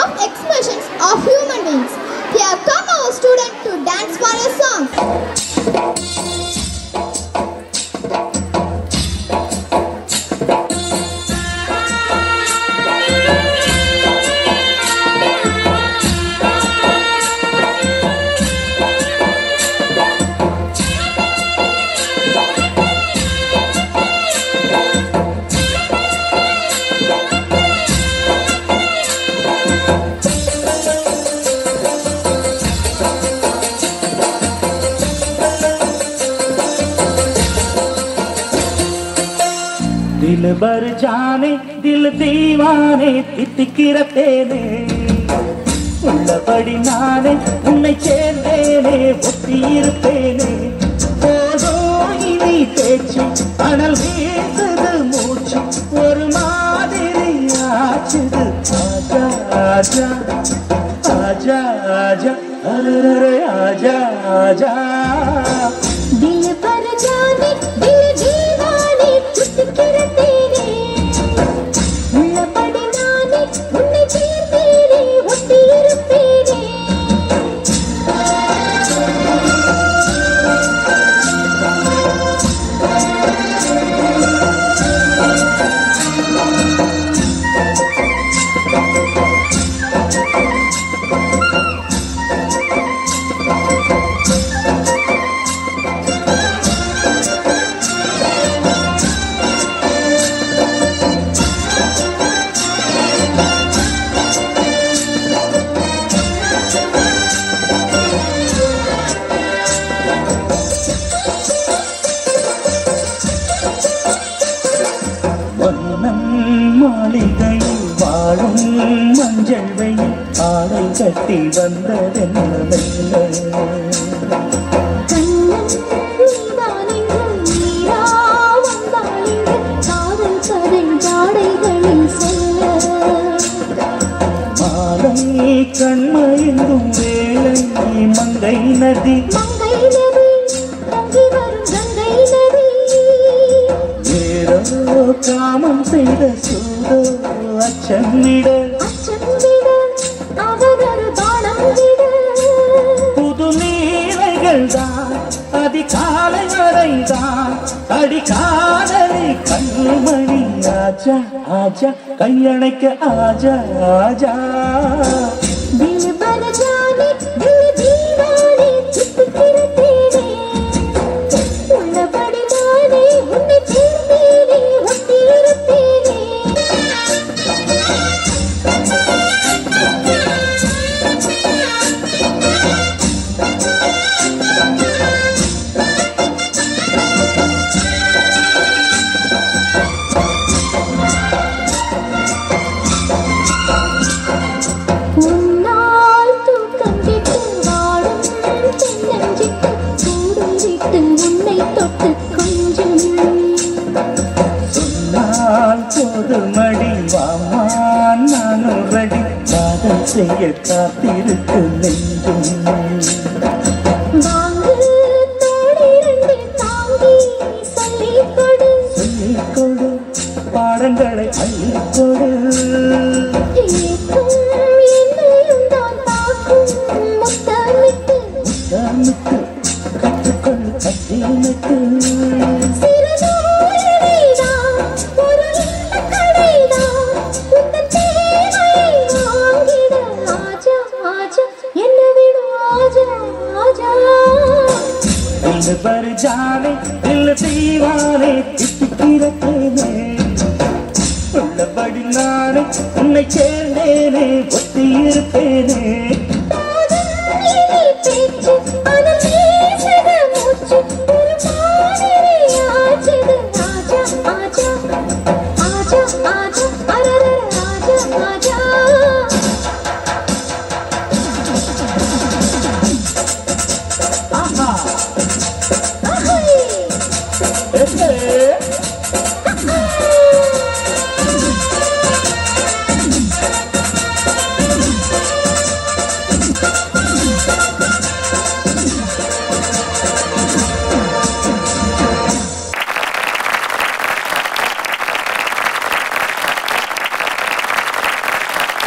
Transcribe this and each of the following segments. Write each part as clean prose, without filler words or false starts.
of expressions of human beings. Here come our students to dance for a song. दिल भर जाने दिल दीवाने தித்திக்கிற தேனே உள்ளபடி நானே உன்னை சேர்ந்தேனே ஒத்தியிருப்பேனே போதோ இனி பேச்சு அனல் வீசுது மூச்சு ஒரு மாதிரி ஆச்சுது ஆஜா ஆஜா ஆஜா ஆஜா அரே ஆஜா ஆஜா दिल भर जाने दिल दीवाने தித்திக்கிற தேனே உள்ளபடி நானே உன்னை சேர்ந்தேனே ஒத்தியிருப்பேனே மாளிகையில் வாழும் மஞ்சள் வெயில் ஆடை கட்டி வந்ததென்ன மெல்ல மாலை கண்மயங்கும் வேளை மங்கை நதி காமம் செய்த சூதோ அச்சமிட புது நீலைகள் தான் அதிகாலை வரைதான் அடிக்காதலை கண்மணி ஆஜா ஆஜா கையணைக்க ஆஜா ஆஜா दिल भर जाने दिल दीवाने चित्तिக்கிற தேனே உள்ளபடி நானே உன்னை சேர்ந்தேனே ஒத்தியிருப்பேனே உன்னால் தூக்கம் விட்டு வாடும் தென்னஞ்சிட்டு கூடும் விட்டு உன்னை தொட்டு கொஞ்சம் சொன்னால் போது மடி வாமா நானும் ரெடி காதல் செய்ய காத்திருக்கு நெஞ்சும் வாங்கு தோளிரண்டு தாங்கி சொல்லிக் கொடு சொல்லிக்கொடு பாடங்களை அள்ளிக்கொடு ஏக்கும் என்னையும் தான் தாக்கும் முத்தமிட்டு முத்தமிட்டு கற்றுக்கொள் கட்டினுக்கு சிறுநூலினைதான் ஒரு கடைதான் உந்தன் தேவையை வாங்கிட ஆஜா ஆஜா என்ன விடு ஆஜா ஆஜா दिल भर जाने दिल दीवाने தித்திக்கிற தேனே உள்ளபடி நானே உன்னை சேர்ந்தேனே ஒத்தியிருப்பேனே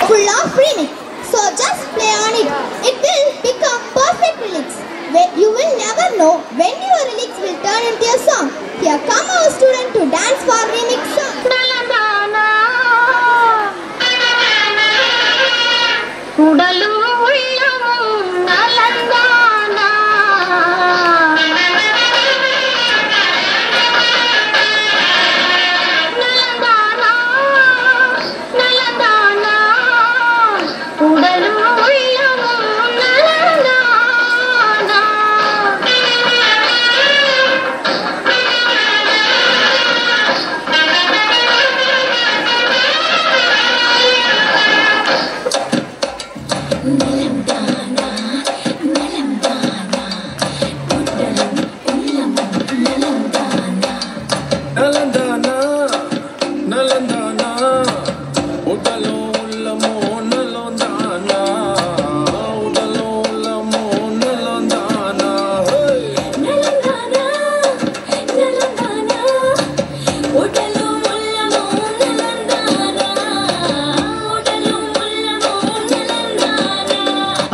Full of remix. So just play on it. It will become perfect lyrics. You will never know when your lyrics will turn into a song. Here come our student to dance for remix song.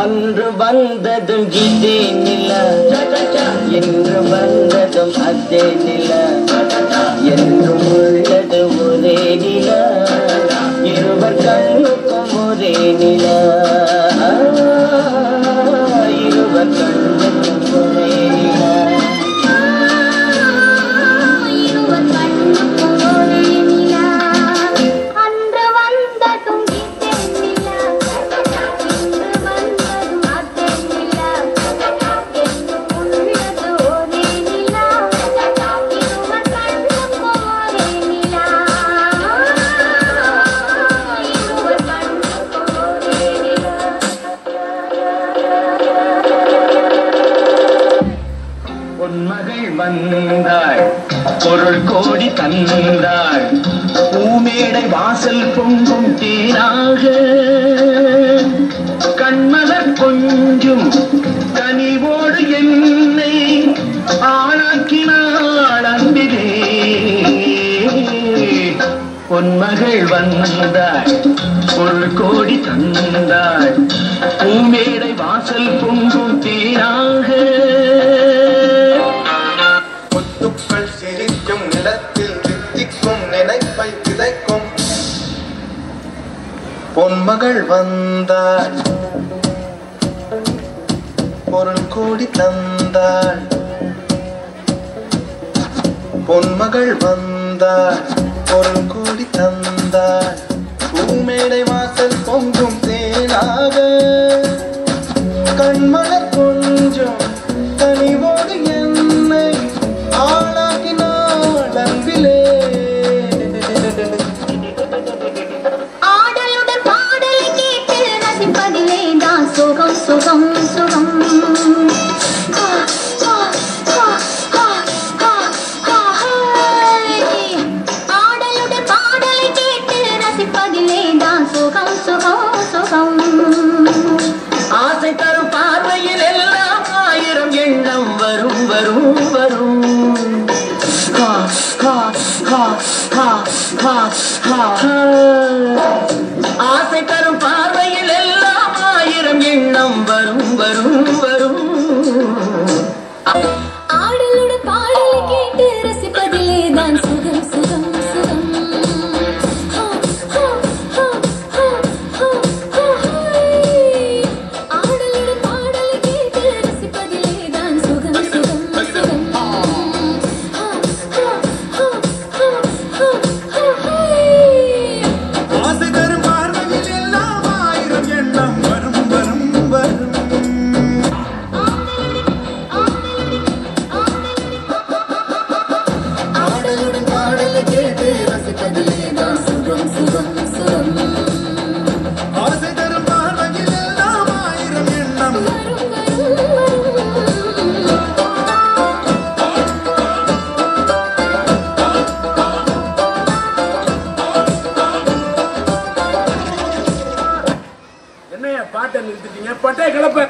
அன்று வந்ததும் இதே நில என்று வந்ததும் அதே நில என்றும் உள்ளது ஒரே நில இருவர் கண்ணுக்கும் ஒரே நில இருவர் கண்ணுக்கும் ஒரே நில பொன்மகள் வந்தாள் பொருள் கோடி தந்தாள் பூமேடை வாசல் பொங்கும் தேனாக கண்மலர் கொஞ்சும் கனிவோடு என்னை ஆளாக்கினாள் அன்பிலே பொன்மகள் வந்தாள் பொருள் கோடி தந்தாள் பூமேடை வாசல் பொங்கும் தேனாக சிரிக்கும் நிலத்தில் தித்திக்கும் நினைப்பை விதைக்கும் பொன்மகள் வந்தாள் பொருள் கோடி தந்தாள் பொன்மகள் வந்தாள் பொருள் கோடி தந்தாள் பூமேடை வாசல் பொங்கும் தேனாக கண்மலர் கொஞ்சம் கனிவோடு என்னை ஆளாக்கினாள் அன்பிலே ஆடலுடன் பாடலை கேட்டு ரசிப்பதிலே தான் சுகம் சுகம் சுகம் ஆடலுடன் பாடலை கேட்டு ரசிப்பதிலே தான் சுகம் சுகம் சுகம் ஆசை தரும் பார்வையில் எல்லாம் ஆயிரம் எண்ணம் வரும் வரும் வரும் ஆசை தரும் பார்வையில் எல்லாம் ஆயிரம் எண்ணம் வரும் வரும் வரும் ஆடலுடன் பாடலை கேட்டு ரசிப்பதிலே தான் சுகம் சுகம் சுகம் ஆடலுடன் பாடலை கேட்டு ரசிப்பதிலே தான் சுகம் சுகம் சுகம் ஆசை தரும் பார்வையில் எல்லாம் ஆயிரம் எண்ணம் வரும் வரும் வரும் ஆடலுடன் பாடலை கேட்டு ரசிப்பதிலே தான் சுகம் சுகம் சுகம் ஆசை தரும் பார்வையில் எல்லாம் ஆயிரம் எண்ணம் என்னையா பாட்டை நிறுத்திட்டீங்க பட்டே கிளப்ப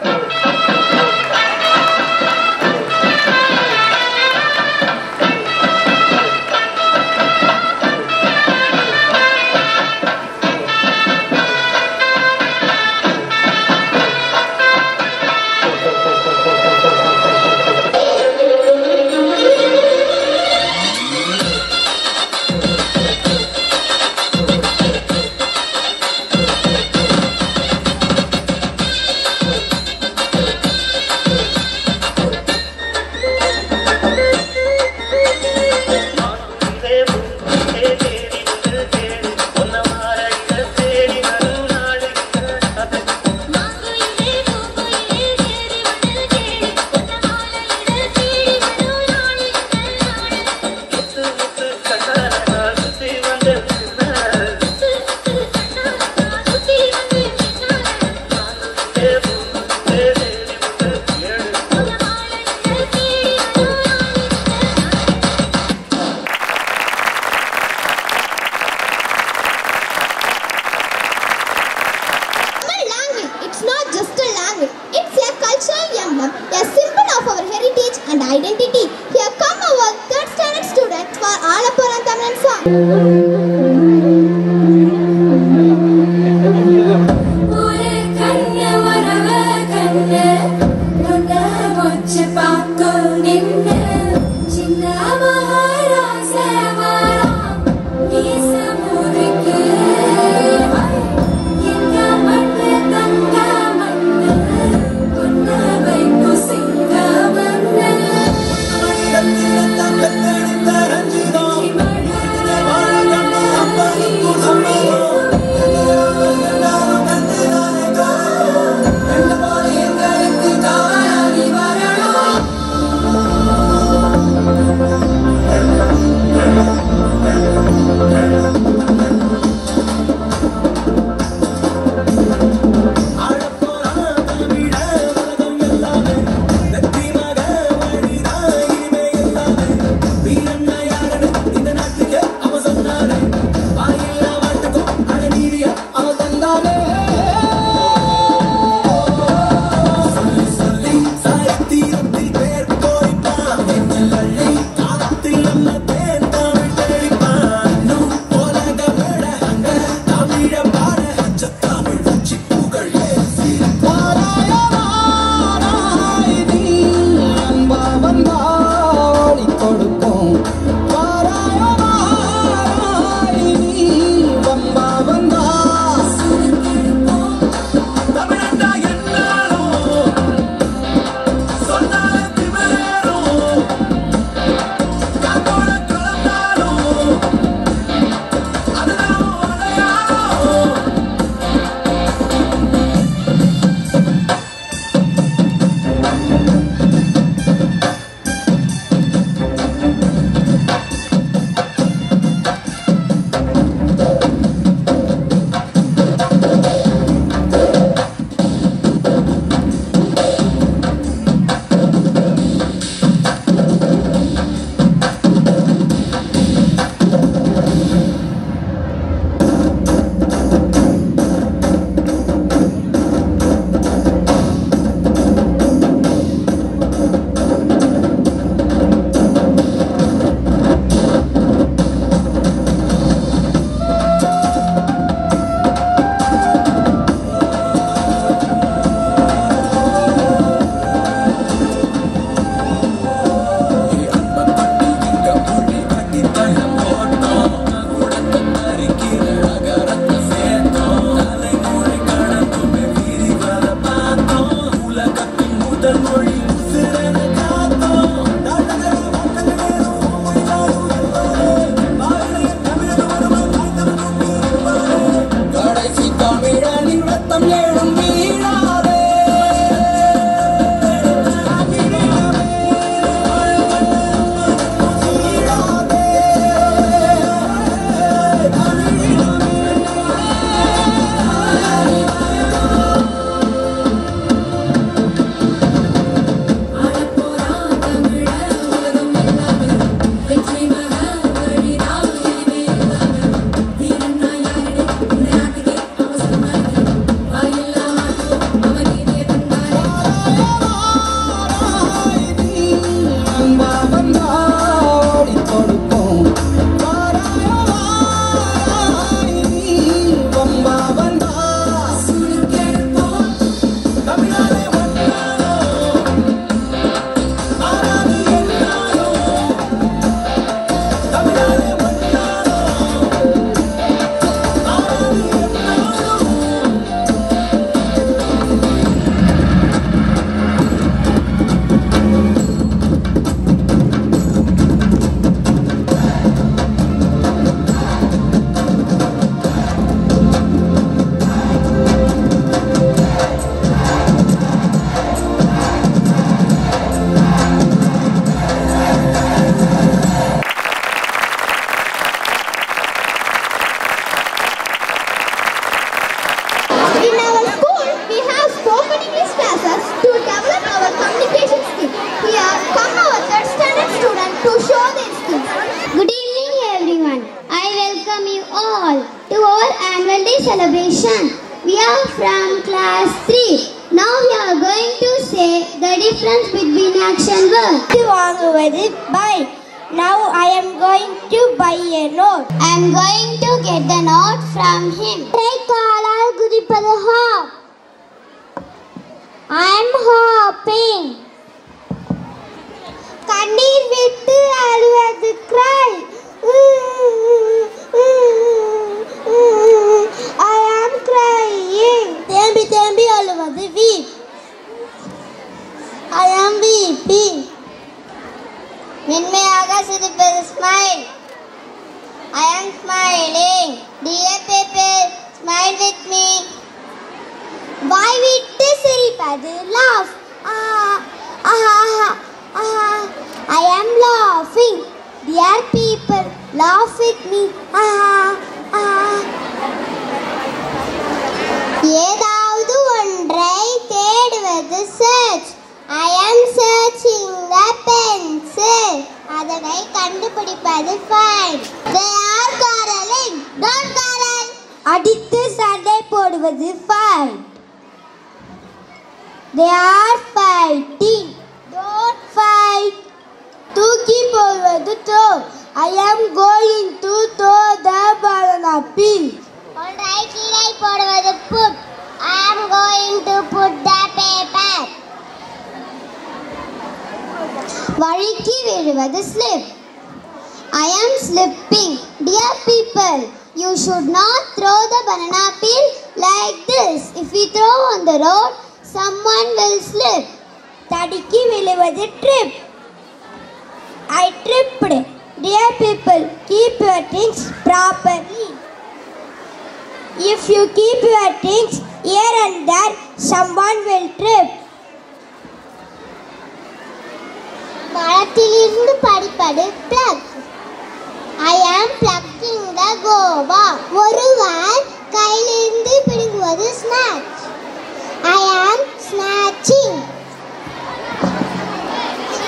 celebration. We are from class 3. Now we are going to say the difference between action words. வாங்குவது buy. Now I am going to buy a note. I am going to get the note from him. காலால் குதிப்பது hop. I am hopping. கண்ணீர் விட்டு அழுவது cry. I am crying. தேம்பி தேம்பி அழுவது weep. I am weeping. மென்மையாக சிரிப்பது smile. I am smiling. Dear people, smile with me. வாய் விட்டு சிரிப்பது laugh. I am laughing. Dear people, laugh with me. ஏதாவது ஒன்றை தேடுவது search. I am searching the pencil. அதனை கண்டுபிடிப்பது find. They are quarreling. Don't quarrel. அடித்து சண்டை போடுவது fight. They are fighting. Don't fight. தூக்கி போடுவது throw. I am going to throw the banana peel. ஒன்றை கீழே போடுவது put. I am going to put the paper. வழுக்கி விழுவது slip. I am slipping. Dear people, you should not throw the banana peel like this. If you throw on the road, someone will slip. தடுக்கி விழுவது trip. I tripped. Dear people, keep your things properly. If you keep your things here and there, someone will trip. மரத்திலிருந்து பறிப்பது plug. I am plucking the guava. ஒருவர் கையிலிருந்து பிடுங்குவது snatch. I am snatching.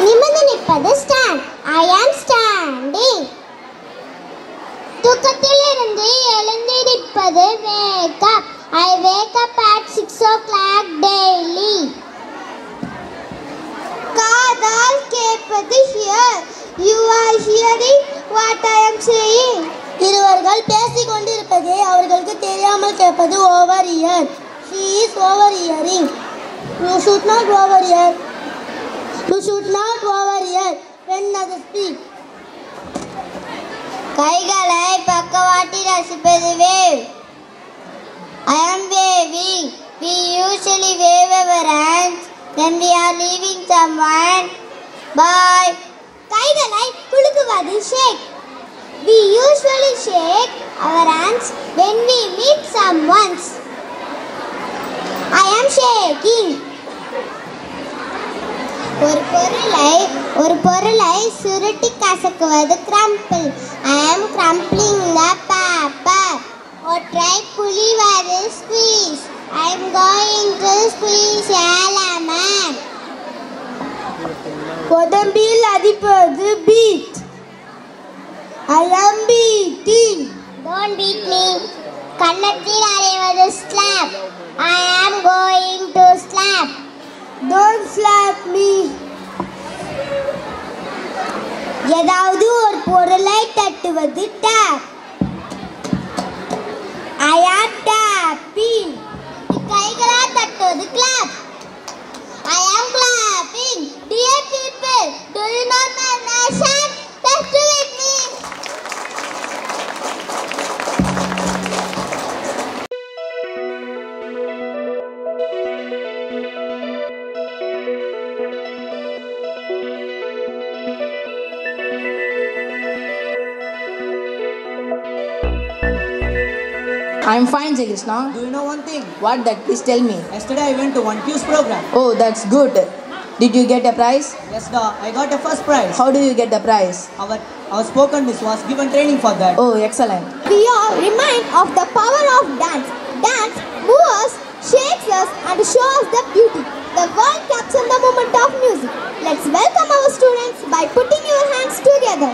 நிமிர்ந்து நிற்பது stand. I am standing. தூக்கத்திலிருந்து எழுந்திருப்பது wake up. I wake up at 6 o'clock daily. காதால் கேட்பது hear. You are hearing what I am saying. இருவர்கள் பேசிக் கொண்டிருப்பதை அவர்களுக்கு தெரியாமல் கேட்பது overhear. She is overhearing. You should not overhear. You should not overhear when others speak. கைகளை பக்கவாட்டி ரசிப்பது wave. I am waving. We usually wave our hands when we are leaving someone. Bye. கைகளை குலுக்குவது shake. We usually shake our hands when we meet someone. I am shaking. ஒரு பொருளை சுருட்டி கசக்குவது crumple. I am crumpling the paper. ஒற்றை புளிவது squeeze. I am going to squeeze a lemon. உடம்பில் அடிப்பது beat. I am beating. Don't beat me. கன்னத்தில் அறைவது slap. I am going to slap. Don't slap me. ஏதாவது ஒரு பொருளை தட்டுவது tap. I am tapping. கைகளால் தட்டுவது clap. I am clapping. Dear people, do you know my nation? Let's do it with me. I'm fine, Jai Krishna. Do you know one thing? What that? Please tell me. Yesterday I went to one quiz program. Oh, that's good. Did you get a prize? Yes, I got a first prize. How do you get the prize? Our spoken miss was given training for that. Oh, excellent. We all remind of the power of dance. Dance moves us, shakes us and shows us the beauty. The world captures the moment of music. Let's welcome our students by putting your hands together.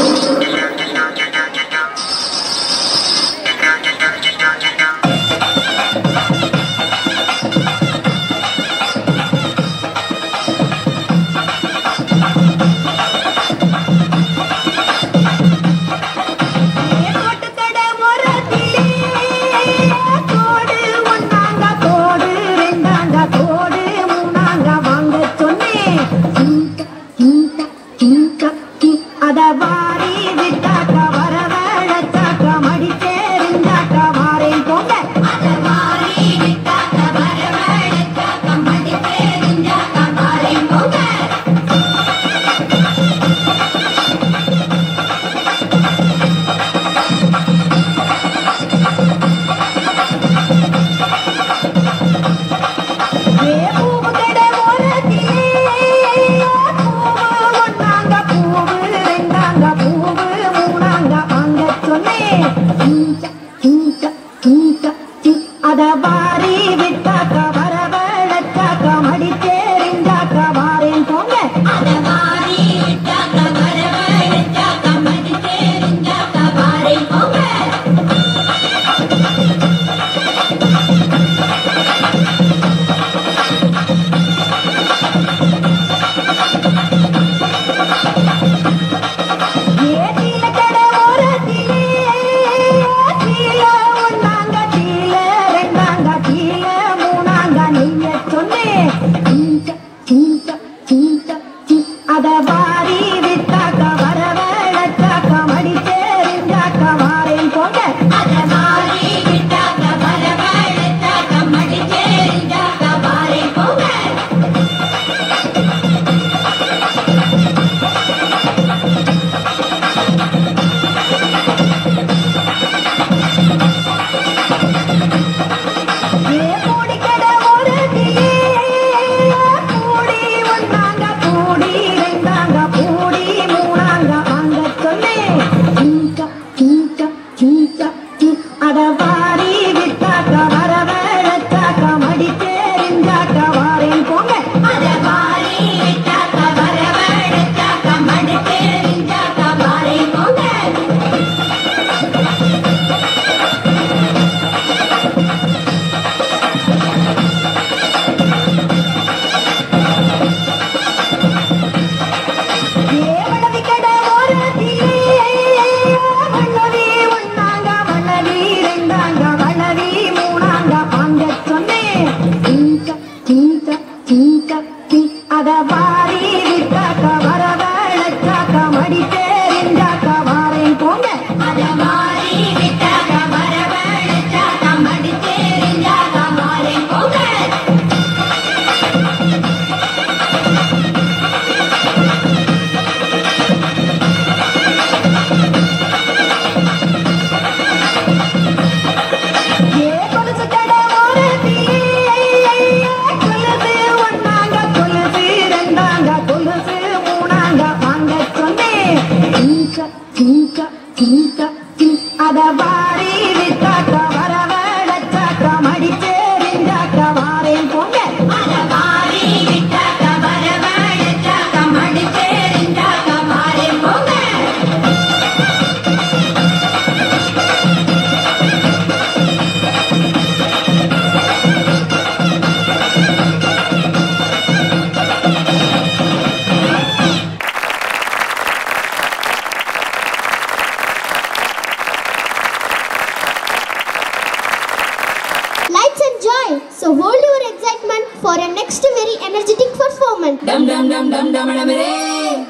So hold your excitement for a next very energetic performance. Dum dum dum dum dum dum re.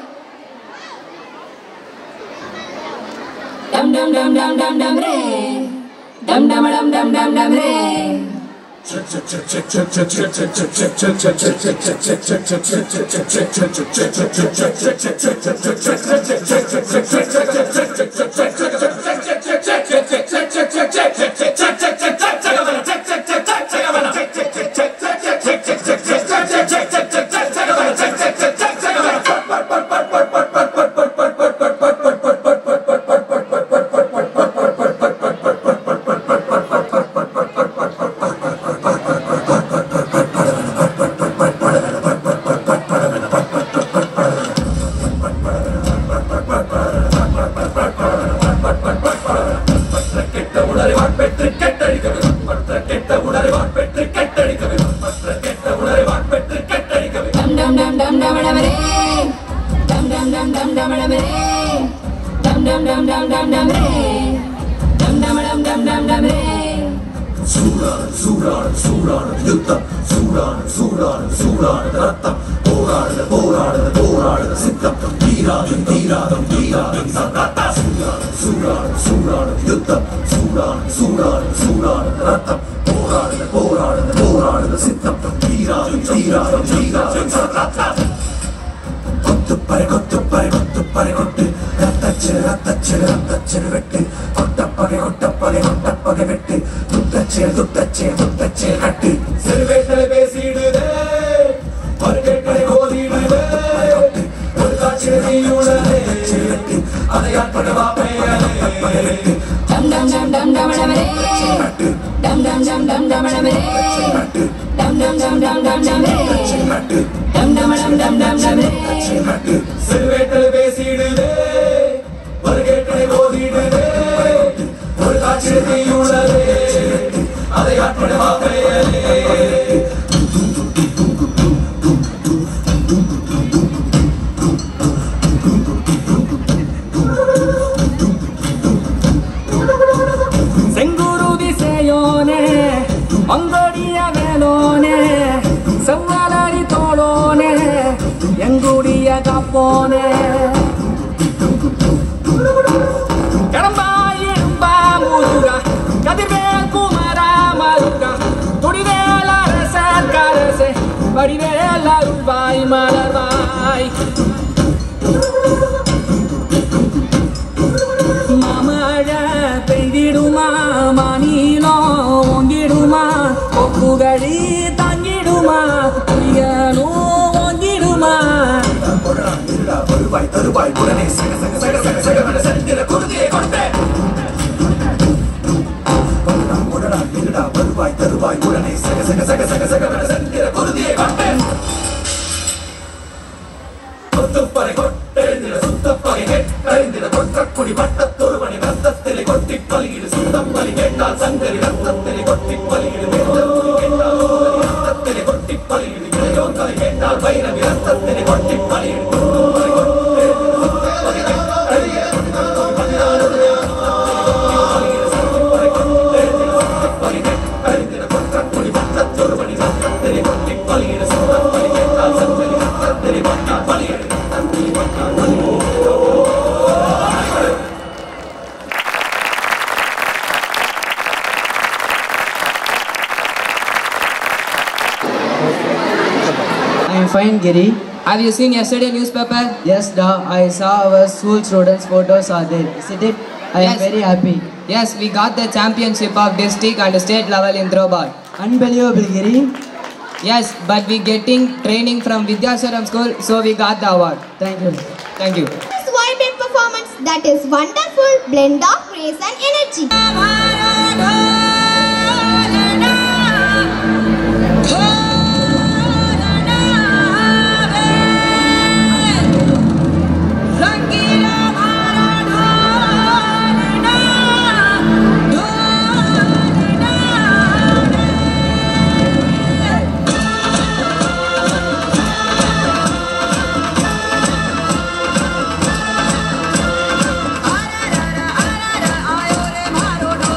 Dum dum dum dum dum dum re. Dum dum dum dum dum dum re. Silvestre Besidre dum dum dum dum re. Dum dum dum dum dum dum re. செல்வேட்டல் பேசிடுதே வருகேட்டை ஓதிடுதே ஒரு காட்சியுள்ளதே அதை ஆட்படுவாக்கையலே செங்குருதி சேயோனே மங்கடிய வேலோனே செவ்வாலரி தோளோனே எங்குடிய காப்போனே கடம்பாயிரும்பா முருகா கதிர்வேல் குமரா மருகா துடிவேல் அரசர் கரசே வடிவேல் அருள்வாய் மலர்வாய் மாமழை பெய்திடுமா மாநிலோ ஓங்கிடுமா கொப்புகழி தாங்கிடுமா புயலோ ஓங்கிடுமா வருவாய் தருவாய் உடனே சக சக சக சக சக சந்திர குருதியை கொண்டே வருவாய் தருவாய் உடனே சக சக சக சக சக சந்திர குருதியை கொண்டே கொத்துப்பறை கொட்டெழுந்திர சுத்தப்பறை கேட்டறிந்திர கொற்றக்குடி பட்டத்தொருவனை ரத்தத்திலே கொட்டி பலியிடு சுத்தம் பலி கேட்டால் சங்கரி ரத்தத்திலே கொட்டி பலியிடு ரத்தத்திலே கொட்டி பலியிடு இளையோர்களை கேட்டால் வைரவி ரத்தத்திலே கொட்டி பலியிடு I am fine, Giri. Have you seen yesterday newspaper? Yes, da. I saw our school students' photos are there. Isn't it? I am Yes. very happy. Yes, we got the championship of district and state level in throwball. Unbelievable, Giri. Yes, but we getting training from Vidyasaram school, so we got the award. Thank you. Thank you. This vibrant performance that is wonderful blend of grace and energy. Ayore maro do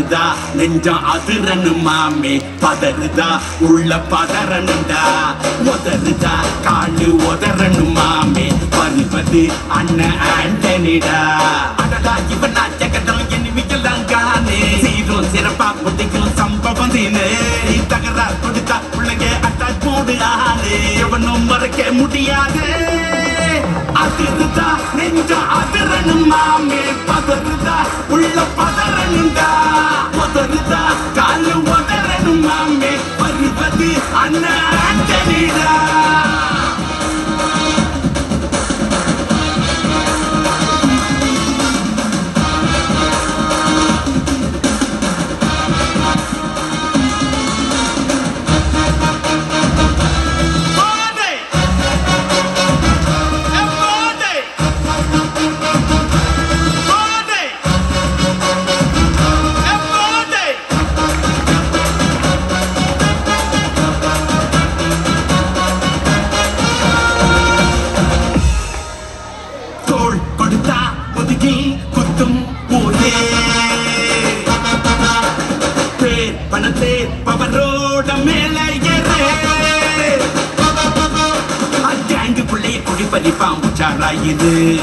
பதறுதா நெஞ்சம் அதிரனு மாமே பதறுதா உள்ள பதறனுண்டா உதறுதா காலு உதறனு மாமே வருவது அண்ணன் ஆண்டனிடா அடடா இவனா ஜெகதம் எனிமிகளாம் காணே சீரும் சிறப்பா புத்திக்கும் சம்பவம் தீனே தகராறு கொடுத்தா பிள்ளைங்க அட்டாக் போடு ஆளு எவனும் மறைக்க முடியாது அதிருதா நெஞ்ச அதிரனு மாமே பதறுதா உள்ள பதறனுண்டா உதறுதா காலு உதறனு மாமே வருவது அண்ணன் ஆண்டனிடா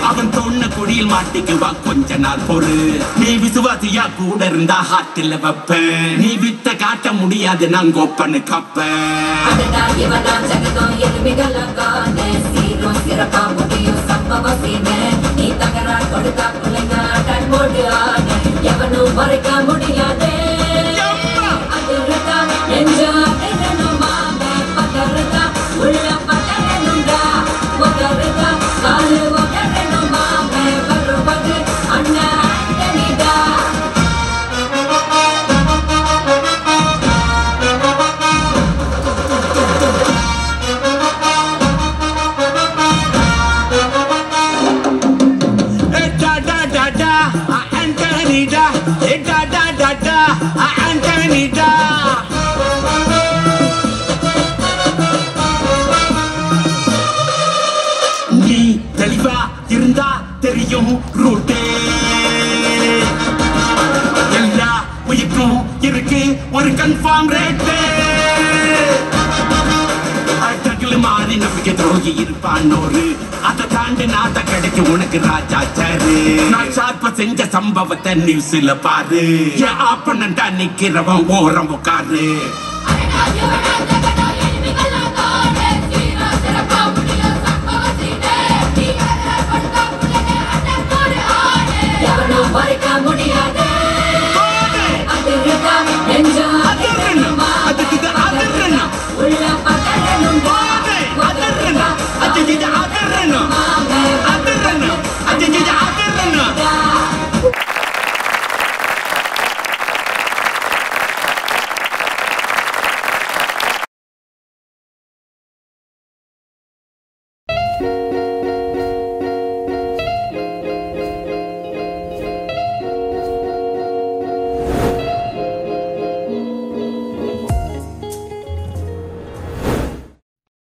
அவன் தொன்ன குடியில் மாட்டிக்குவா கொஞ்ச நாள் பொறு நீ விசுவாசியா கூட இருந்தா ஹாட்டில் வைப்பேன் நீ வித்த காட்ட முடியாது நான் கோப்பனு கப்பேன் நீ தகராறு கொடுத்தா பிள்ளைங்க அட்டாக் போட்டு ஆடு எவனும் மறைக்க முடியாது உள்ள பதறனுண்டா உதறுதா காலு உதறனு மாமே வருவது அண்ணன் ஆண்டனிடா Antonida, Antonida. நீ தெளிவா இருந்தா தெரியும் ரூட்டே எல்லா உயிர்க்கும் இருக்கு ஒரு கன்ஃபார்ம் ரேட்டே மாறி நம்பிக்கை துரோகி இருப்பான்னோரு அதை தாண்டி நாட்ட கிடைக்கும் உனக்கு ராஜாச்சாரு நான் ஷார்ப்ப செஞ்ச சம்பவத்தை நியூஸ்ல பாரு என் ஆப்பனண்டா நிக்கிறவன் ஓரம் உட்காரு மறைக்க முடியாது